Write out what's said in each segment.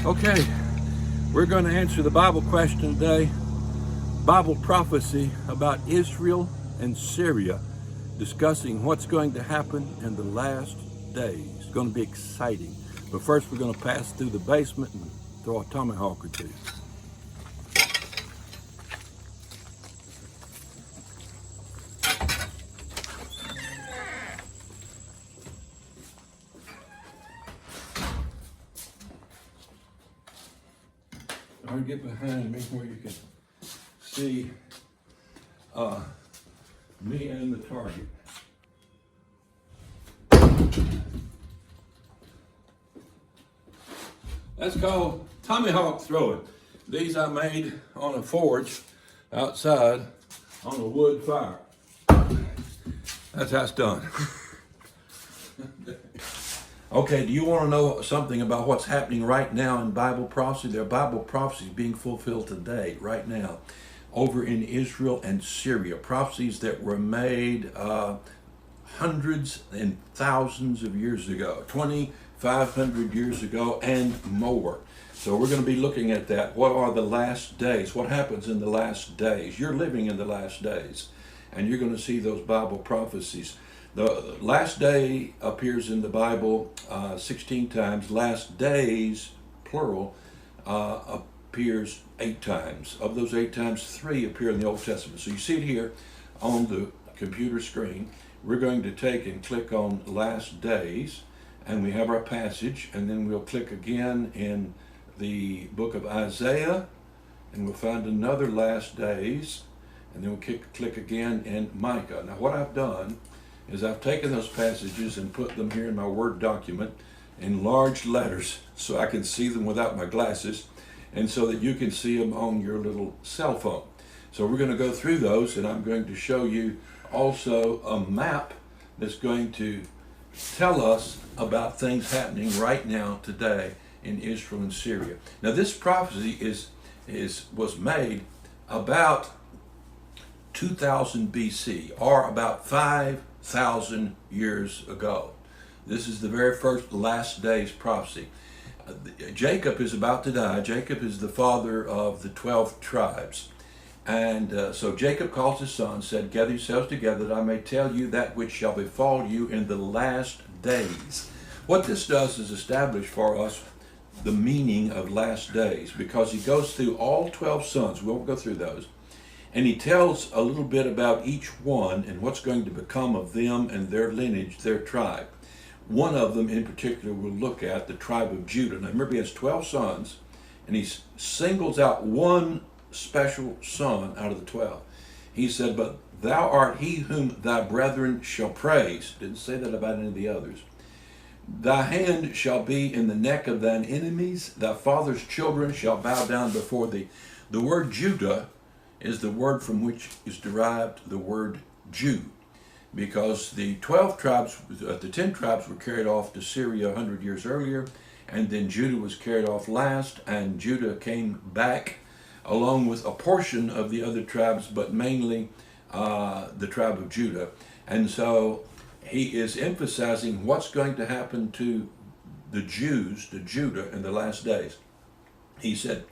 Okay, we're going to answer the Bible question today. Bible prophecy about Israel and Syria, discussing what's going to happen in the last days. It's going to be exciting. But first we're going to pass through the basement and throw a tomahawk or two. I'll get behind me where you can see me and the target. That's called tomahawk throwing. These I made on a forge outside on a wood fire. That's how it's done. Okay, do you want to know something about what's happening right now in Bible prophecy? There are Bible prophecies being fulfilled today, right now, over in Israel and Syria. Prophecies that were made hundreds and thousands of years ago, 2,500 years ago and more. So we're going to be looking at that. What are the last days? What happens in the last days? You're living in the last days, and you're going to see those Bible prophecies. The last day appears in the Bible 16 times. Last days, plural, appears 8 times. Of those 8 times, 3 appear in the Old Testament. So you see it here on the computer screen. We're going to take and click on last days, and we have our passage, and then we'll click again in the book of Isaiah, and we'll find another last days, and then we'll click again in Micah. Now what I've done is I've taken those passages and put them here in my Word document in large letters so I can see them without my glasses, and so that you can see them on your little cell phone. So we're going to go through those, and I'm going to show you also a map that's going to tell us about things happening right now today in Israel and Syria. Now this prophecy was made about 2000 BC, or about 5,000 years ago. This is the very first last days prophecy. Jacob is about to die. Jacob is the father of the 12 tribes. And so Jacob calls his son, said, "Gather yourselves together that I may tell you that which shall befall you in the last days." What this does is establish for us the meaning of last days, because he goes through all 12 sons. We won't go through those. And he tells a little bit about each one and what's going to become of them and their lineage, their tribe. One of them in particular we'll look at, the tribe of Judah. Now remember, he has 12 sons, and he singles out one special son out of the 12. He said, "But thou art he whom thy brethren shall praise." Didn't say that about any of the others. "Thy hand shall be in the neck of thine enemies. Thy father's children shall bow down before thee." The word Judah is the word from which is derived the word Jew, because the 12 tribes, the 10 tribes were carried off to Syria 100 years earlier, and then Judah was carried off last, and Judah came back along with a portion of the other tribes, but mainly the tribe of Judah. And so he is emphasizing what's going to happen to the Jews, to Judah, in the last days. He said,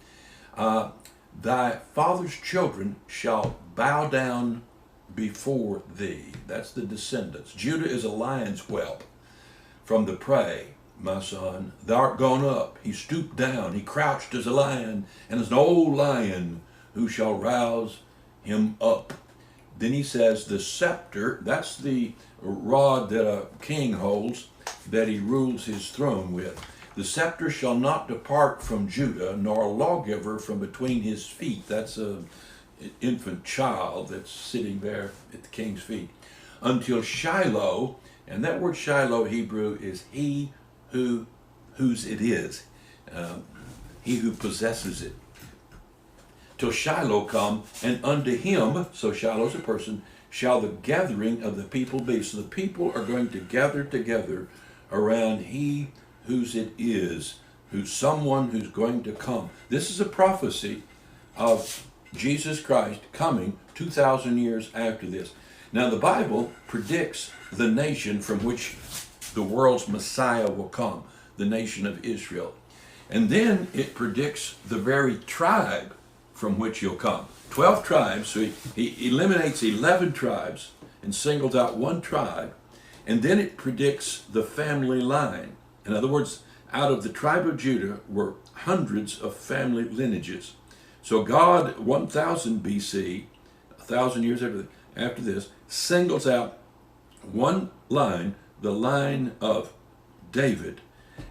"Thy father's children shall bow down before thee." That's the descendants. Judah is a lion's whelp from the prey, my son. "Thou art gone up." He stooped down. He crouched as a lion, and as an old lion, who shall rouse him up. Then he says, the scepter, that's the rod that a king holds, that he rules his throne with. "The scepter shall not depart from Judah, nor a lawgiver from between his feet." That's an infant child that's sitting there at the king's feet. "Until Shiloh," and that word Shiloh Hebrew is he whose it is, he who possesses it. "Till Shiloh come, and unto him," so Shiloh's a person, "shall the gathering of the people be." So the people are going to gather together around he whose it is, who's someone who's going to come. This is a prophecy of Jesus Christ coming 2,000 years after this. Now the Bible predicts the nation from which the world's Messiah will come, the nation of Israel. And then it predicts the very tribe from which he'll come. 12 tribes, so he eliminates 11 tribes and singles out one tribe. And then it predicts the family line. In other words, out of the tribe of Judah were hundreds of family lineages. So God, 1000 BC, 1,000 years after this, singles out one line, the line of David.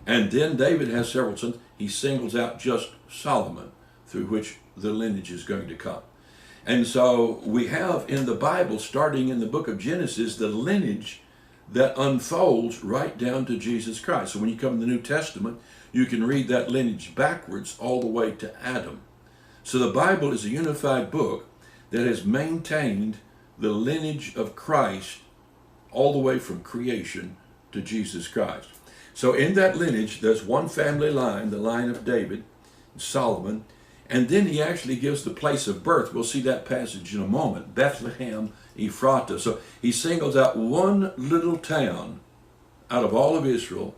And then David has several sons. He singles out just Solomon, through which the lineage is going to come. And so we have in the Bible, starting in the book of Genesis, the lineage that unfolds right down to Jesus Christ. So when you come to the New Testament, you can read that lineage backwards all the way to Adam. So the Bible is a unified book that has maintained the lineage of Christ all the way from creation to Jesus Christ. So in that lineage, there's one family line, the line of David, Solomon, and then he actually gives the place of birth. We'll see that passage in a moment, Bethlehem, Ephratah. So he singles out one little town out of all of Israel,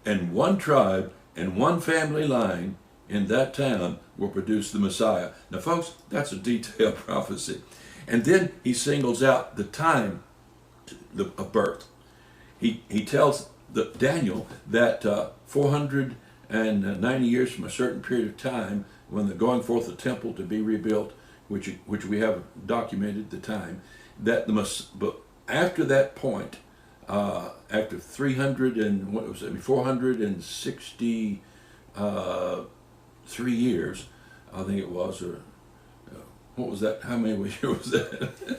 and one tribe and one family line in that town will produce the Messiah. Now, folks, that's a detailed prophecy. And then he singles out the time of birth. He tells Daniel that 490 years from a certain period of time, when they're going forth the temple to be rebuilt, which we have documented the time, that but after that point, after 463 years, I think it was, or what was that? How many years was that?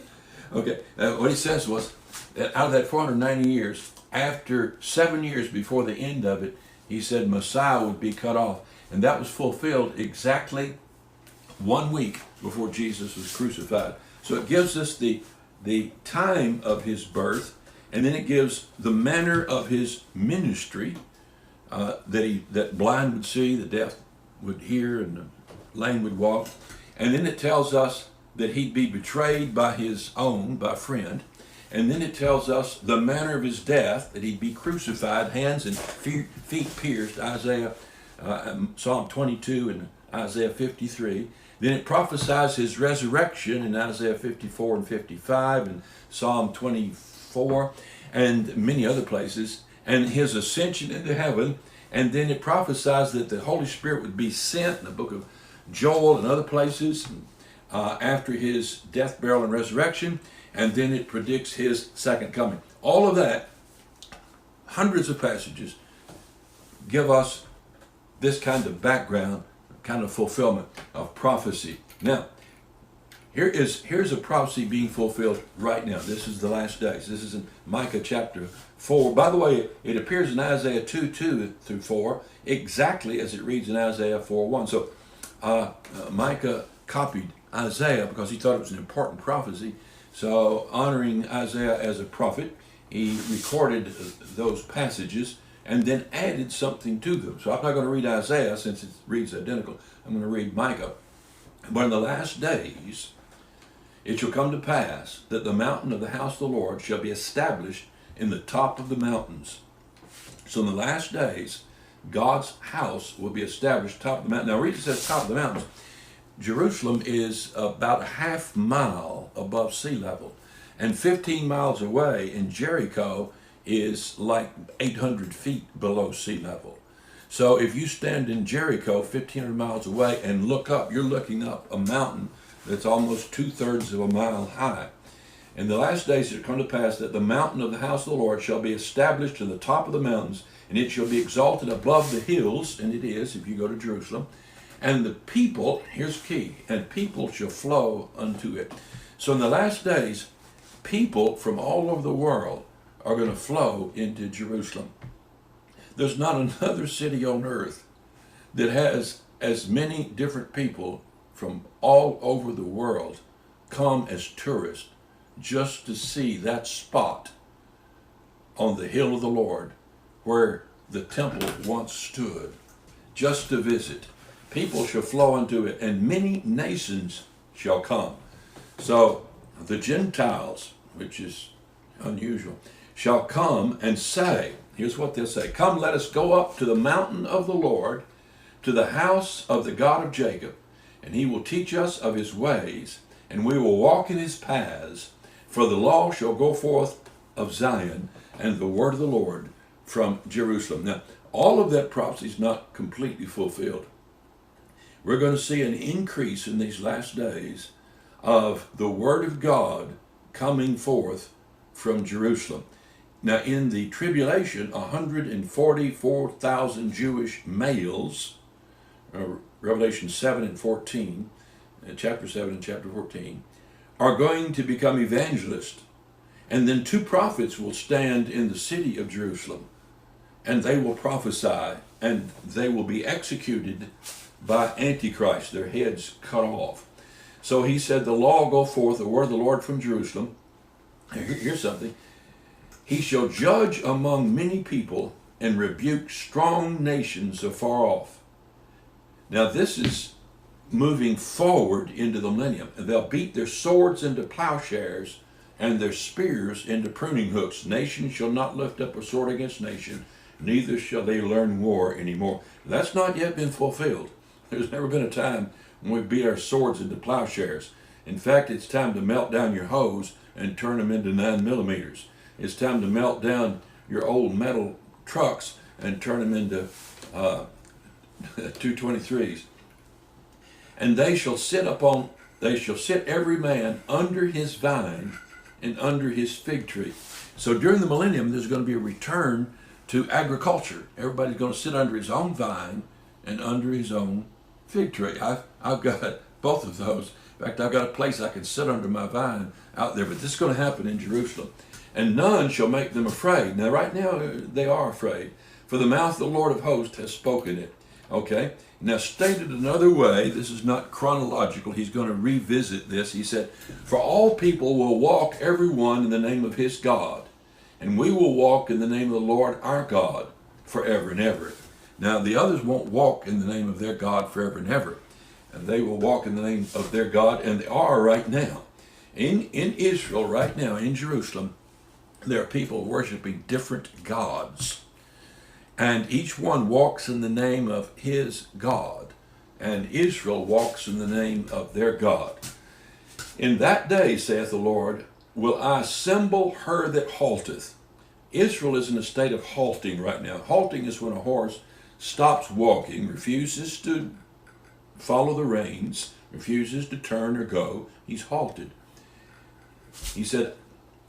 Okay, what he says was that out of that 490 years, after 7 years before the end of it, he said Messiah would be cut off. And that was fulfilled exactly 1 week before Jesus was crucified. So it gives us the time of his birth, and then it gives the manner of his ministry, that blind would see, the deaf would hear, and the lame would walk. And then it tells us that he'd be betrayed by his own, by a friend. And then it tells us the manner of his death, that he'd be crucified, hands and feet pierced, Isaiah, Psalm 22 and Isaiah 53. Then it prophesies his resurrection in Isaiah 54 and 55 and Psalm 24 and many other places, and his ascension into heaven. And then it prophesies that the Holy Spirit would be sent in the book of Joel and other places after his death, burial, and resurrection. And then it predicts his second coming. All of that, hundreds of passages, give us this kind of background, kind of fulfillment of prophecy. Now, here's a prophecy being fulfilled right now. This is the last days. This is in Micah chapter 4. By the way, it appears in Isaiah 2 through 4, exactly as it reads in Isaiah 4:1. So Micah copied Isaiah because he thought it was an important prophecy. So honoring Isaiah as a prophet, he recorded those passages and then added something to them. So I'm not going to read Isaiah since it reads identical. I'm going to read Micah. But in the last days, it shall come to pass that the mountain of the house of the Lord shall be established in the top of the mountains. So in the last days, God's house will be established top of the mountain. Now, read it says top of the mountains. Jerusalem is about a half mile above sea level, and 15 miles away in Jericho is like 800 feet below sea level. So if you stand in Jericho 1,500 miles away and look up, you're looking up a mountain that's almost 2/3 of a mile high. In the last days it shall come to pass that the mountain of the house of the Lord shall be established to the top of the mountains, and it shall be exalted above the hills, and it is, if you go to Jerusalem. And the people, here's key, and people shall flow unto it. So in the last days, people from all over the world are going to flow into Jerusalem. There's not another city on earth that has as many different people from all over the world come as tourists just to see that spot on the hill of the Lord where the temple once stood, just to visit. People shall flow into it, and many nations shall come. So the Gentiles, which is unusual, shall come and say, here's what they'll say: come, let us go up to the mountain of the Lord, to the house of the God of Jacob, and he will teach us of his ways, and we will walk in his paths. For the law shall go forth of Zion, and the word of the Lord from Jerusalem. Now, all of that prophecy is not completely fulfilled. We're going to see an increase in these last days of the word of God coming forth from Jerusalem. Now, in the tribulation, 144,000 Jewish males, Revelation 7 and 14, chapter 7 and chapter 14, are going to become evangelists. And then 2 prophets will stand in the city of Jerusalem, and they will prophesy, and they will be executed by Antichrist, their heads cut off. So he said, the law go forth, the word of the Lord from Jerusalem. Here's something. He shall judge among many people and rebuke strong nations afar off. Now this is moving forward into the millennium. And they'll beat their swords into plowshares and their spears into pruning hooks. Nation shall not lift up a sword against nation, neither shall they learn war anymore. That's not yet been fulfilled. There's never been a time when we beat our swords into plowshares. In fact, it's time to melt down your hose and turn them into 9mm. It's time to melt down your old metal trucks and turn them into 223s. And they shall sit every man under his vine and under his fig tree. So during the millennium, there's going to be a return to agriculture. Everybody's going to sit under his own vine and under his own fig tree. I've got both of those. In fact, I've got a place I can sit under my vine out there, but this is going to happen in Jerusalem. And none shall make them afraid. Now, right now, they are afraid, for the mouth of the Lord of hosts has spoken it. Okay? Now, stated another way, this is not chronological. He's going to revisit this. He said, for all people will walk every one in the name of his God, and we will walk in the name of the Lord our God forever and ever. Now, the others won't walk in the name of their God forever and ever. And they will walk in the name of their God, and they are right now. In Israel, right now, in Jerusalem, there are people worshiping different gods. And each one walks in the name of his God. And Israel walks in the name of their God. In that day, saith the Lord, will I assemble her that halteth. Israel is in a state of halting right now. Halting is when a horse stops walking, refuses to follow the reins, refuses to turn or go. He's halted. He said,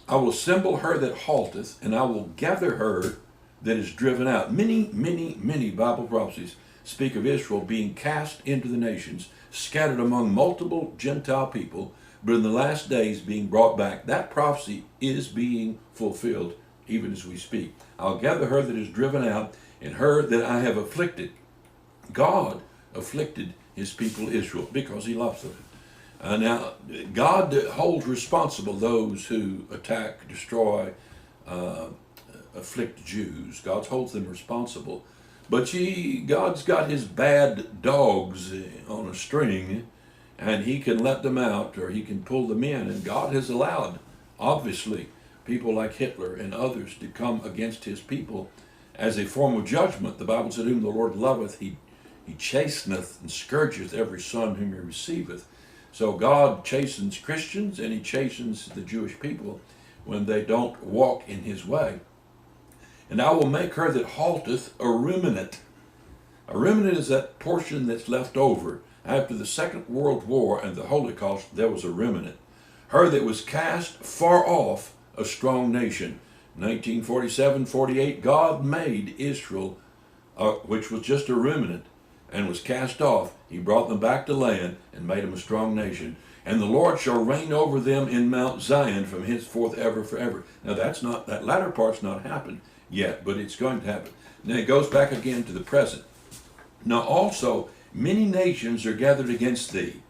I will assemble her that halteth, and I will gather her that is driven out. Many Bible prophecies speak of Israel being cast into the nations, scattered among multiple Gentile people, but in the last days being brought back. That prophecy is being fulfilled even as we speak. I'll gather her that is driven out, and her that I have afflicted. God afflicted his people Israel because he loves them. Now, God holds responsible those who attack, destroy, afflict Jews. God holds them responsible. But God's got his bad dogs on a string, and he can let them out or he can pull them in. And God has allowed, obviously, people like Hitler and others to come against his people as a form of judgment. The Bible said, whom the Lord loveth, he chasteneth and scourgeth every son whom he receiveth. So God chastens Christians and he chastens the Jewish people when they don't walk in his way. And I will make her that halteth a remnant. A remnant is that portion that's left over. After the Second World War and the Holocaust, there was a remnant. Her that was cast far off, a strong nation. 1947-48, God made Israel, which was just a remnant, and was cast off. He brought them back to land and made them a strong nation. And the Lord shall reign over them in Mount Zion from henceforth ever forever. Now that latter part's not happened yet, but it's going to happen. Now it goes back again to the present. Now also, many nations are gathered against thee.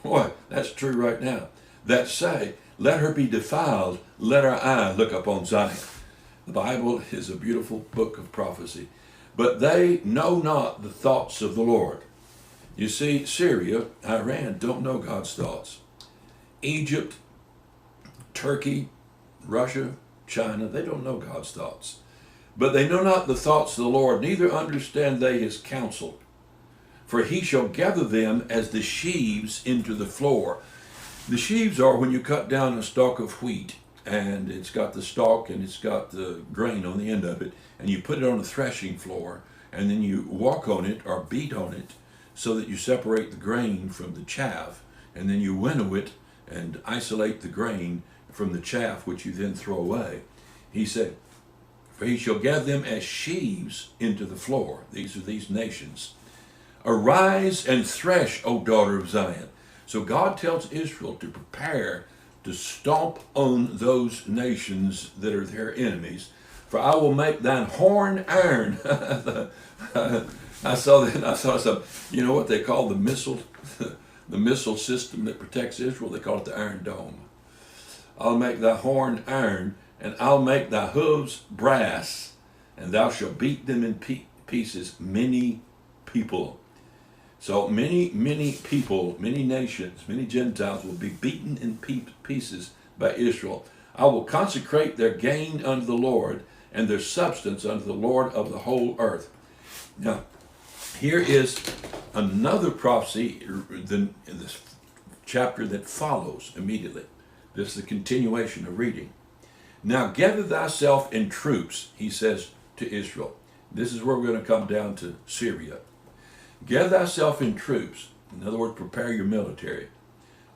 Boy, that's true right now. That say, let her be defiled, let our eye look upon Zion. The Bible is a beautiful book of prophecy. But they know not the thoughts of the Lord. You see, Syria, Iran don't know God's thoughts. Egypt, Turkey, Russia, China, they don't know God's thoughts. But they know not the thoughts of the Lord, neither understand they his counsel. For he shall gather them as the sheaves into the floor. The sheaves are when you cut down a stalk of wheat, and it's got the stalk and it's got the grain on the end of it, and you put it on the threshing floor, and then you walk on it or beat on it so that you separate the grain from the chaff, and then you winnow it and isolate the grain from the chaff, which you then throw away. He said, for he shall gather them as sheaves into the floor. These are these nations. Arise and thresh, O daughter of Zion. So God tells Israel to prepare to stomp on those nations that are their enemies. For I will make thine horn iron. I saw that. I saw some. You know what they call the missile, the missile system that protects Israel? They call it the Iron Dome. I'll make thy horn iron, and I'll make thy hooves brass, and thou shalt beat them in pieces, many people. So many people, many nations, many Gentiles will be beaten in pieces by Israel. I will consecrate their gain unto the Lord, and their substance unto the Lord of the whole earth. Now, here is another prophecy in this chapter that follows immediately. This is the continuation of reading. Now gather thyself in troops, he says to Israel. This is where we're going to come down to Syria. Gather thyself in troops. In other words, prepare your military.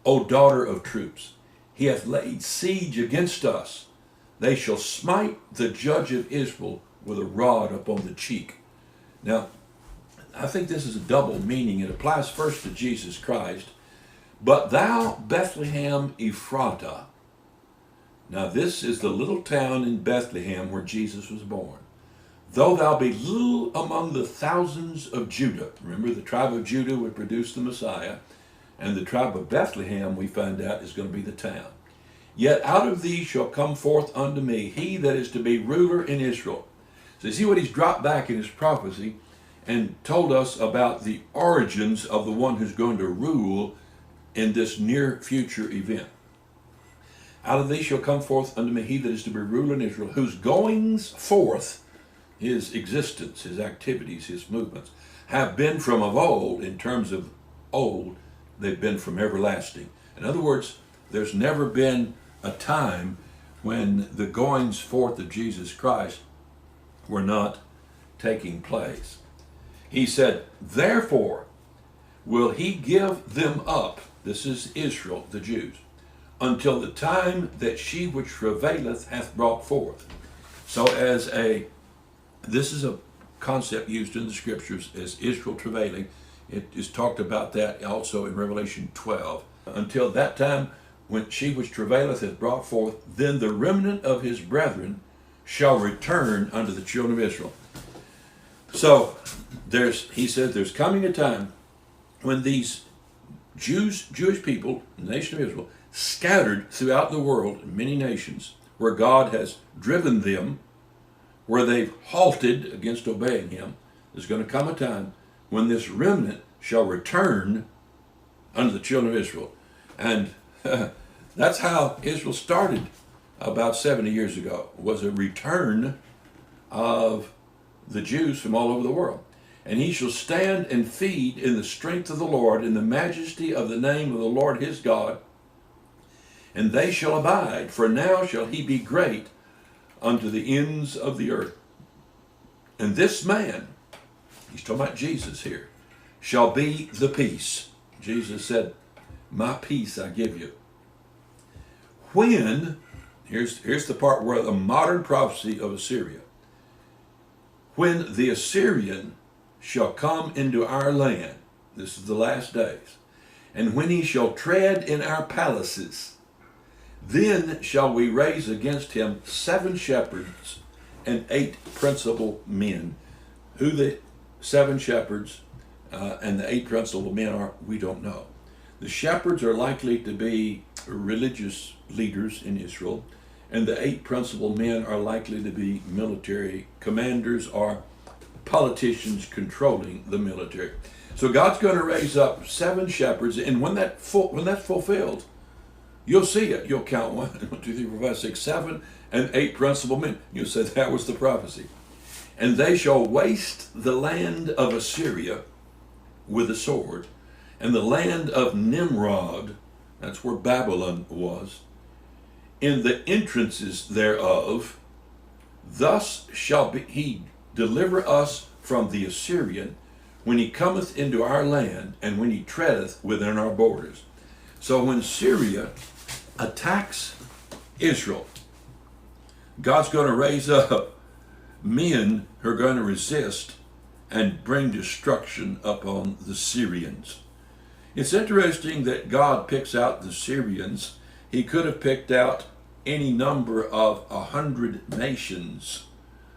O daughter of troops, he hath laid siege against us. They shall smite the judge of Israel with a rod upon the cheek. Now, I think this is a double meaning. It applies first to Jesus Christ. But thou, Bethlehem Ephratah. Now this is the little town in Bethlehem where Jesus was born. Though thou be little among the thousands of Judah. Remember, the tribe of Judah would produce the Messiah. And the tribe of Bethlehem, we find out, is going to be the town. Yet out of thee shall come forth unto me he that is to be ruler in Israel. So you see what he's dropped back in his prophecy and told us about the origins of the one who's going to rule in this near future event. Out of thee shall come forth unto me he that is to be ruler in Israel, whose goings forth, his existence, his activities, his movements, have been from of old. In terms of old, they've been from everlasting. In other words, there's never been a time when the goings forth of Jesus Christ were not taking place. He said, therefore will he give them up, this is Israel, the Jews, until the time that she which travaileth hath brought forth. So this is a concept used in the scriptures as Israel travailing. It is talked about that also in Revelation 12. Until that time when she which travaileth hath brought forth, then the remnant of his brethren shall return unto the children of Israel. So he said there's coming a time when these Jewish people, the nation of Israel, scattered throughout the world, many nations, where God has driven them, where they've halted against obeying him. There's going to come a time when this remnant shall return unto the children of Israel. And that's how Israel started about 70 years ago, was a return of the Jews from all over the world. And he shall stand and feed in the strength of the Lord, in the majesty of the name of the Lord his God, and they shall abide, for now shall he be great unto the ends of the earth. And this man, he's talking about Jesus here, shall be the peace. Jesus said, my peace I give you. When, here's the part where the modern prophecy of Assyria, when the Assyrian shall come into our land, this is the last days, and when he shall tread in our palaces, then shall we raise against him 7 shepherds and 8 principal men. Who the 7 shepherds and the 8 principal men are, we don't know. The shepherds are likely to be religious leaders in Israel, and the 8 principal men are likely to be military commanders or politicians controlling the military. So God's going to raise up 7 shepherds, and when that's fulfilled, you'll see it. You'll count 1, 2, 3, 4, 5, 6, 7, and 8 principal men. You'll say that was the prophecy. And they shall waste the land of Assyria, with a sword, and the land of Nimrod, that's where Babylon was, in the entrances thereof, thus shall he deliver us from the Assyrian, when he cometh into our land, and when he treadeth within our borders. So when Syria attacks Israel, God's going to raise up men who are going to resist and bring destruction upon the Syrians. It's interesting that God picks out the Syrians. He could have picked out any number of 100 nations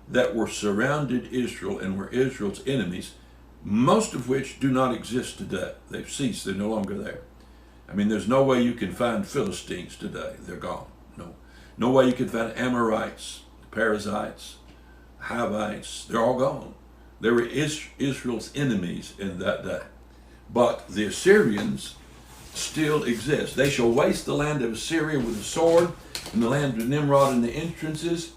that were surrounded Israel and were Israel's enemies, most of which do not exist today. They've ceased. They're no longer there. I mean, there's no way you can find Philistines today. They're gone. No way you can find Amorites, Perizzites, Hivites. They're all gone. They were Israel's enemies in that day. But the Assyrians still exist. They shall waste the land of Syria with a sword, and the land of Nimrod in the entrances,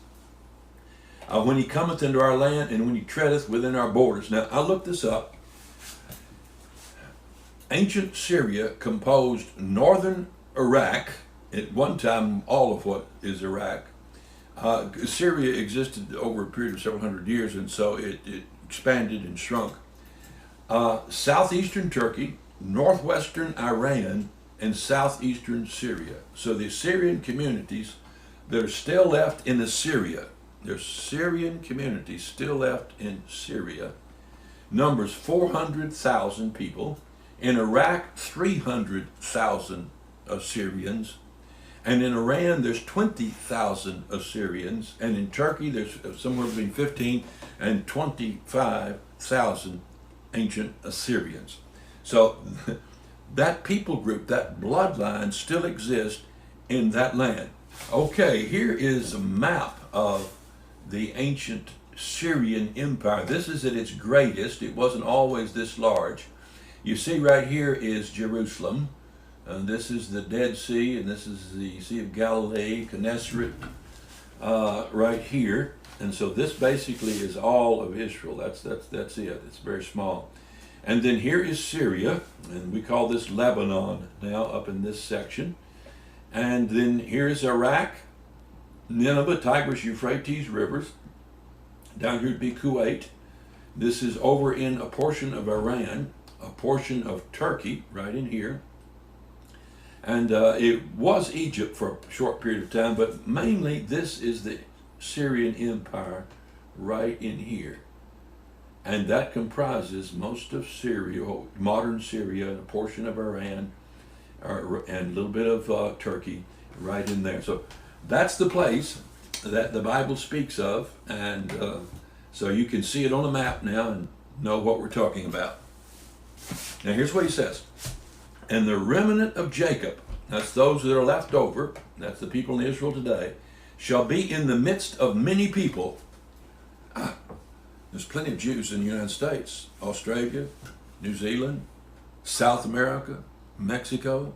when he cometh into our land, and when he treadeth within our borders. Now, I looked this up. Ancient Syria composed northern Iraq, at one time all of what is Iraq. Syria existed over a period of several hundred years, and so it expanded and shrunk. Southeastern Turkey, northwestern Iran, and southeastern Syria. So the Syrian communities that are still left in Assyria, there's Syrian communities still left in Syria, numbers 400,000 people. In Iraq, 300,000 Assyrians. And in Iran, there's 20,000 Assyrians. And in Turkey, there's somewhere between 15 and 25,000 ancient Assyrians. So that people group, that bloodline still exists in that land. Okay, here is a map of the ancient Syrian Empire. This is at its greatest. It wasn't always this large. You see right here is Jerusalem. And this is the Dead Sea, and this is the Sea of Galilee, Gennesaret, right here. And so this basically is all of Israel. That's it. It's very small. And then here is Syria, and we call this Lebanon now up in this section. And then here is Iraq, Nineveh, Tigris, Euphrates rivers. Down here would be Kuwait. This is over in a portion of Iran, a portion of Turkey, right in here. And it was Egypt for a short period of time, but mainly this is the Syrian Empire right in here. And that comprises most of Syria, modern Syria, and a portion of Iran, and a little bit of Turkey right in there. So that's the place that the Bible speaks of, and so you can see it on a map now and know what we're talking about. Now here's what he says. And the remnant of Jacob, that's those that are left over, that's the people in Israel today, shall be in the midst of many people. There's plenty of Jews in the United States, Australia, New Zealand, South America, Mexico.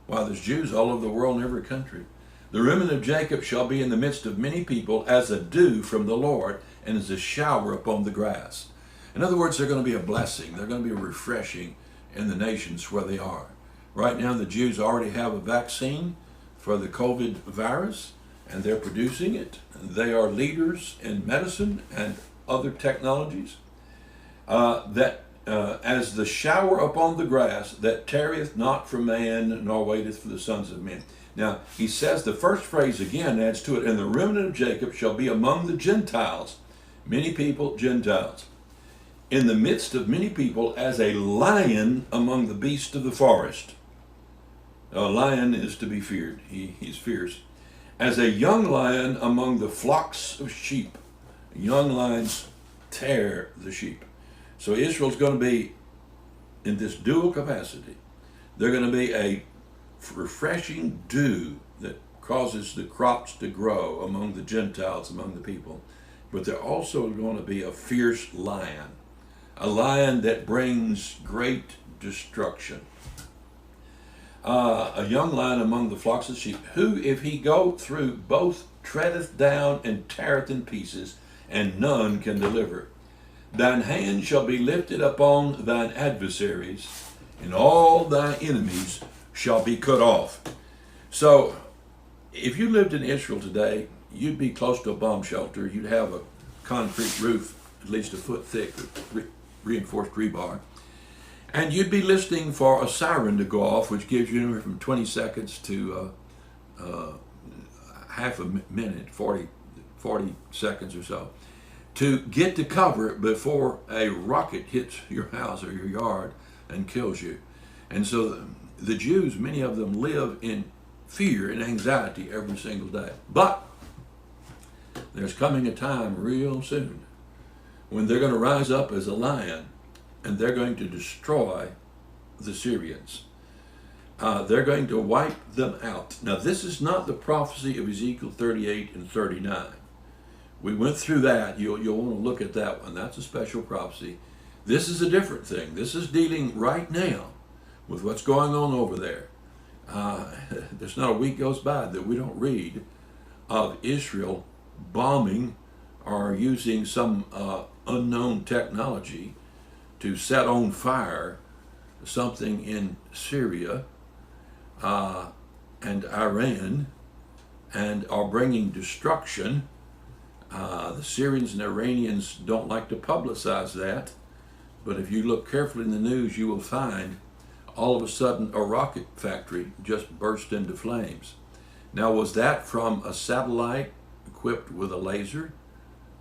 Wow, there's Jews all over the world in every country. The remnant of Jacob shall be in the midst of many people as a dew from the Lord and as a shower upon the grass. In other words, they're going to be a blessing. They're going to be refreshing in the nations where they are. Right now, the Jews already have a vaccine for the COVID virus, and they're producing it. They are leaders in medicine and other technologies. As the shower upon the grass, that tarrieth not for man, nor waiteth for the sons of men. Now, he says the first phrase again adds to it, and the remnant of Jacob shall be among the Gentiles. Many people, Gentiles. In the midst of many people, as a lion among the beasts of the forest. A lion is to be feared. He's fierce. As a young lion among the flocks of sheep. Young lions tear the sheep. So Israel's going to be in this dual capacity. They're going to be a refreshing dew that causes the crops to grow among the Gentiles, among the people. But they're also going to be a fierce lion. A lion that brings great destruction. A young lion among the flocks of sheep, who, if he go through both, treadeth down and teareth in pieces, and none can deliver. Thine hand shall be lifted upon thine adversaries, and all thy enemies shall be cut off. So, if you lived in Israel today, you'd be close to a bomb shelter. You'd have a concrete roof, at least a foot thick, with reinforced rebar. And you'd be listening for a siren to go off, which gives you anywhere from 20 seconds to half a minute, 40 seconds or so, to get to cover before a rocket hits your house or your yard and kills you. And so the Jews, many of them, live in fear and anxiety every single day. But there's coming a time real soon when they're going to rise up as a lion and they're going to destroy the Syrians. They're going to wipe them out. Now, this is not the prophecy of Ezekiel 38 and 39. We went through that. You'll want to look at that one. That's a special prophecy. This is a different thing. This is dealing right now with what's going on over there. There's not a week goes by that we don't read of Israel bombing or using some unknown technology to set on fire something in Syria and Iran, and are bringing destruction. The Syrians and Iranians don't like to publicize that, but if you look carefully in the news, you will find all of a sudden a rocket factory just burst into flames. Now, was that from a satellite equipped with a laser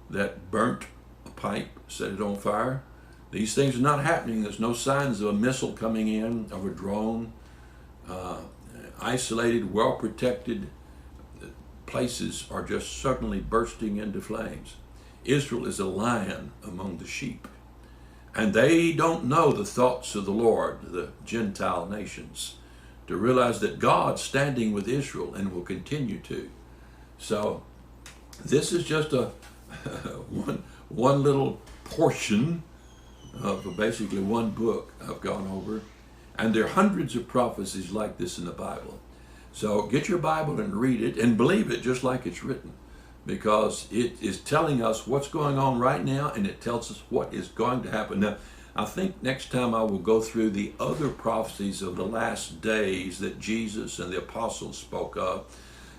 that burnt a pipe, set it on fire? These things are not happening. There's no signs of a missile coming in, of a drone. Isolated, well-protected places are just suddenly bursting into flames. Israel is a lion among the sheep, and they don't know the thoughts of the Lord, the Gentile nations, to realize that God's standing with Israel and will continue to. So this is just a one little portion of basically one book I've gone over, and there are hundreds of prophecies like this in the Bible. So get your Bible and read it and believe it just like it's written, because it is telling us what's going on right now, and it tells us what is going to happen. Now, I think next time I will go through the other prophecies of the last days that Jesus and the apostles spoke of,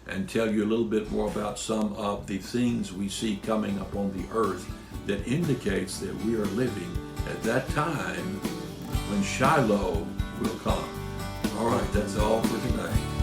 and tell you a little bit more about some of the things we see coming up on the earth that indicates that we are living at that time when Shiloh will come. All right, that's all for tonight.